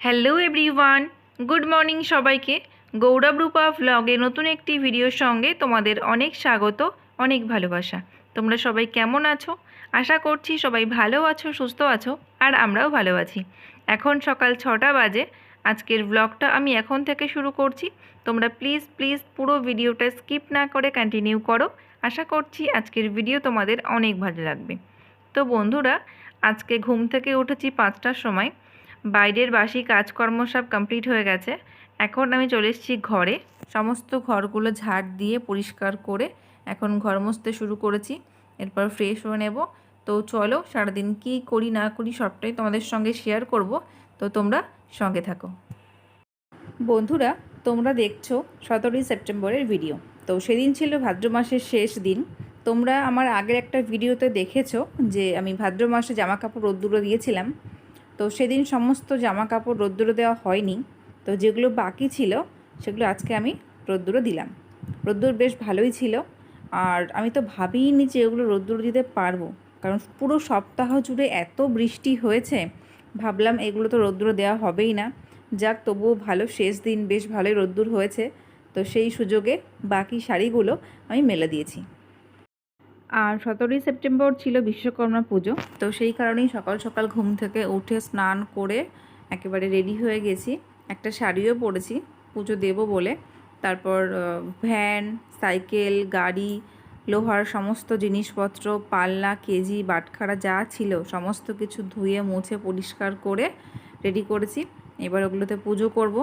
Hello everyone, good morning সবাইকে। গৌরব রূপা ভ্লগে নতুন একটি ভিডিওর সঙ্গে তোমাদের অনেক স্বাগত, অনেক ভালোবাসা। তোমরা সবাই কেমন আছো? আশা করছি সবাই ভালো আছো, সুস্থ আছো, আর আমরাও ভালো আছি। এখন সকাল 6টা বাজে। আজকের ব্লগটা আমি এখন থেকে শুরু করছি। তোমরা প্লিজ প্লিজ পুরো ভিডিওটা স্কিপ না করে কন্টিনিউ করো। আশা করছি আজকের ভিডিও তোমাদের অনেক ভালো লাগবে। তো বন্ধুরা, আজকে ঘুম থেকে উঠেছি 5টার সময়। বাইরের বাসি কাজকর্ম সব কমপ্লিট হয়ে গেছে। এখন আমি চলে এসেছি ঘরে। সমস্ত ঘরগুলো ঝাড় দিয়ে পরিষ্কার করে এখন ঘর মুছতে শুরু করেছি। এরপর ফ্রেশ হয়ে নেব। তো চলো, সারাদিন কী করি না করি সবটাই তোমাদের সঙ্গে শেয়ার করব। তো তোমরা সঙ্গে থাকো। বন্ধুরা, তোমরা দেখছো 17ই সেপ্টেম্বরের ভিডিও। তো সেদিন ছিল ভাদ্র মাসের শেষ দিন। তোমরা আমার আগের একটা ভিডিওতে দেখেছো যে আমি ভাদ্র মাসে জামা কাপড় রোদ্দুরে দিয়েছিলাম। তো সেদিন সমস্ত জামা কাপড় রোদ্দুরে দেওয়া হয়নি। তো যেগুলো বাকি ছিল সেগুলো আজকে আমি রোদ্দুরে দিলাম। রোদ্দুর বেশ ভালোই ছিল। আর আমি তো ভাবিনি যে এগুলো রোদ্দুরে দিতে পারবো, কারণ পুরো সপ্তাহ জুড়ে এত বৃষ্টি হয়েছে। ভাবলাম এগুলো তো রোদ্দুরে দেওয়া হবেই না। যাক, তবুও ভালো, শেষ দিন বেশ ভালোই রোদ্দুর হয়েছে। তো সেই সুযোগে বাকি শাড়িগুলো আমি মেলে দিয়েছি। আর 17ই সেপ্টেম্বর ছিল বিশ্বকর্মা পুজো। তো সেই কারণেই সকাল সকাল ঘুম থেকে উঠে স্নান করে একেবারে রেডি হয়ে গেছি। একটা শাড়িও পরেছি পুজো দেব বলে। তারপর ভ্যান, সাইকেল, গাড়ি, লোহার সমস্ত জিনিসপত্র, পাল্লা, কেজি, বাটখারা যা ছিল সমস্ত কিছু ধুয়ে মুছে পরিষ্কার করে রেডি করেছি। এবার ওগুলোতে পুজো করব।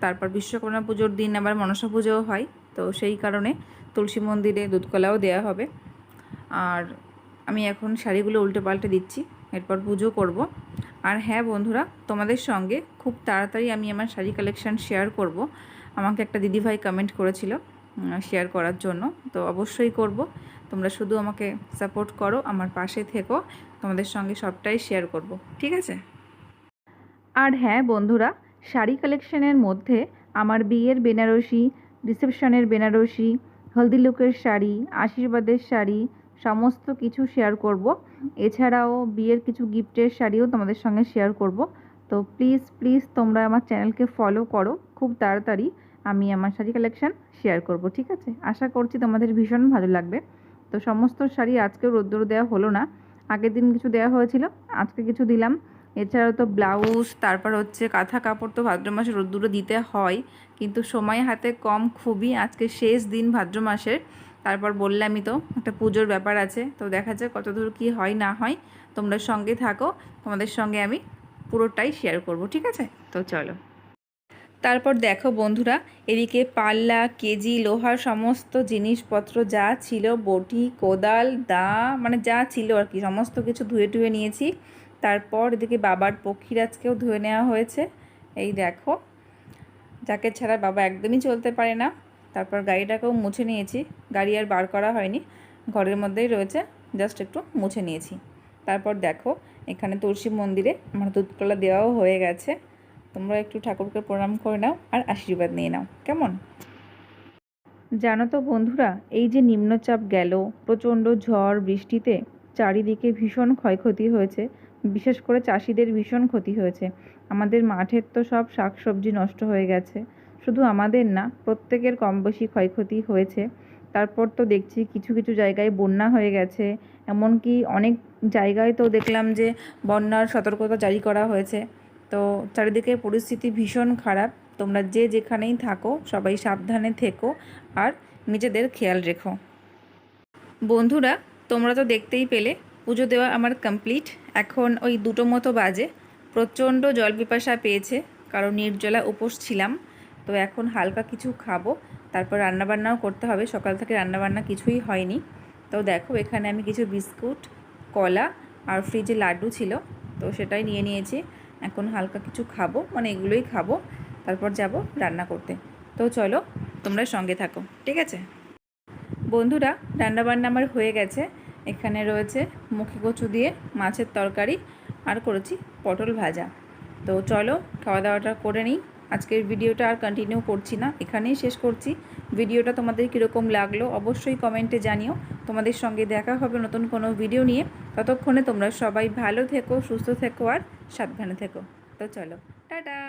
তারপর বিশ্বকর্মা পুজোর দিন আবার মনসা পুজোও হয়। তো সেই কারণে তুলসী মন্দিরে দুধকলাও দেওয়া হবে। আর আমি এখন শাড়িগুলো উল্টে পাল্টে দিচ্ছি, এরপর পুজো করব। আর হ্যাঁ বন্ধুরা, তোমাদের সঙ্গে খুব তাড়াতাড়ি আমি আমার শাড়ি কালেকশান শেয়ার করব। আমাকে একটা দিদিভাই কমেন্ট করেছিল শেয়ার করার জন্য। তো অবশ্যই করব। তোমরা শুধু আমাকে সাপোর্ট করো, আমার পাশে থেকো, তোমাদের সঙ্গে সবটাই শেয়ার করব, ঠিক আছে? আর হ্যাঁ বন্ধুরা, শাড়ি কালেকশানের মধ্যে আমার বিয়ের বেনারসি, রিসেপশনের বেনারসি, হলদি লুকের শাড়ি, আশীর্বাদের শাড়ি সমস্ত কিছু শেয়ার করব। এছাড়াও বিয়ের কিছু গিফটের শাড়িও তোমাদের সঙ্গে শেয়ার করব। তো প্লিজ প্লিজ তোমরা আমার চ্যানেলকে ফলো করো। খুব তাড়াতাড়ি আমি আমার শাড়ি কালেকশান শেয়ার করব, ঠিক আছে? আশা করছি তোমাদের ভীষণ ভালো লাগবে। তো সমস্ত শাড়ি আজকেও রোদ্দুরে দেওয়া হলো না। আগের দিন কিছু দেওয়া হয়েছিল, আজকে কিছু দিলাম। এছাড়াও তো ব্লাউজ, তারপর হচ্ছে কাঁথা কাপড় তো ভাদ্র মাসে রোদ্দুরে দিতে হয়, কিন্তু সময় হাতে কম খুবই। আজকে শেষ দিন ভাদ্র মাসের। তারপর বললামই তো একটা পুজোর ব্যাপার আছে। তো দেখা যাক কতদূর কী হয় না হয়। তোমরা সঙ্গে থাকো, তোমাদের সঙ্গে আমি পুরোটাই শেয়ার করব, ঠিক আছে? তো চলো। তারপর দেখো বন্ধুরা, এদিকে পাল্লা, কেজি, লোহার সমস্ত জিনিসপত্র যা ছিল, বটি, কোদাল, দা, মানে যা ছিল আর কি, সমস্ত কিছু ধুয়ে টুয়ে নিয়েছি। তারপর এদিকে বাবার পক্ষীরাজকেও ধুয়ে নেওয়া হয়েছে। এই দেখো, যাকে ছাড়া বাবা একদমই চলতে পারে না। তারপর গাড়িটাকেও মুছে নিয়েছি। গাড়ি আর বার করা হয়নি, ঘরের মধ্যেই রয়েছে, জাস্ট একটু মুছে নিয়েছি। তারপর দেখো, এখানে তুলসী মন্দিরে আমার দুধকলা দেওয়াও হয়ে গেছে। তোমরা একটু ঠাকুরকে প্রণাম করে নাও আর আশীর্বাদ নিয়ে নাও, কেমন? জানো তো বন্ধুরা, এই যে নিম্নচাপ গেল, প্রচণ্ড ঝড় বৃষ্টিতে চারিদিকে ভীষণ ক্ষয়ক্ষতি হয়েছে। বিশেষ করে চাষিদের ভীষণ ক্ষতি হয়েছে। আমাদের মাঠের তো সব শাকসবজি নষ্ট হয়ে গেছে। শুধু আমাদের না, প্রত্যেকের কম বেশি ক্ষয়ক্ষতি হয়েছে। তারপর তো দেখছি কিছু কিছু জায়গায় বন্যা হয়ে গেছে। এমনকি অনেক জায়গায় তো দেখলাম যে বন্যার সতর্কতা জারি করা হয়েছে। তো চারিদিকে পরিস্থিতি ভীষণ খারাপ। তোমরা যে যেখানেই থাকো সবাই সাবধানে থেকো আর নিজেদের খেয়াল রেখো। বন্ধুরা, তোমরা তো দেখতেই পেলে পুজো দেওয়া আমার কমপ্লিট। এখন ওই 2টো মতো বাজে। প্রচণ্ড জল পিপাসা পেয়েছে, কারণ নির্জলা উপোস ছিলাম। তো এখন হালকা কিছু খাবো, তারপর রান্নাবান্নাও করতে হবে। সকাল থেকে রান্নাবান্না কিছুই হয়নি। তো দেখো, এখানে আমি কিছু বিস্কুট, কলা আর ফ্রিজে লাড্ডু ছিল, তো সেটাই নিয়ে নিয়েছি। এখন হালকা কিছু খাবো, মানে এগুলোই খাবো, তারপর যাব রান্না করতে। তো চলো, তোমরা সঙ্গে থাকো, ঠিক আছে? বন্ধুরা, রান্নাবান্না আমার হয়ে গেছে। এখানে রয়েছে মুখি কচু দিয়ে মাছের তরকারি, আর করেছি পটল ভাজা। তো চলো খাওয়া দাওয়াটা করে নিই। আজকের ভিডিওটা আর কন্টিনিউ করছি না, এখানেই শেষ করছি। ভিডিওটা তোমাদের কীরকম লাগলো অবশ্যই কমেন্টে জানিও। তোমাদের সঙ্গে দেখা হবে নতুন কোনো ভিডিও নিয়ে। ততক্ষণে তোমরা সবাই ভালো থেকো, সুস্থ থেকো আর সাবধানে থেকো। তো চলো। টাটা।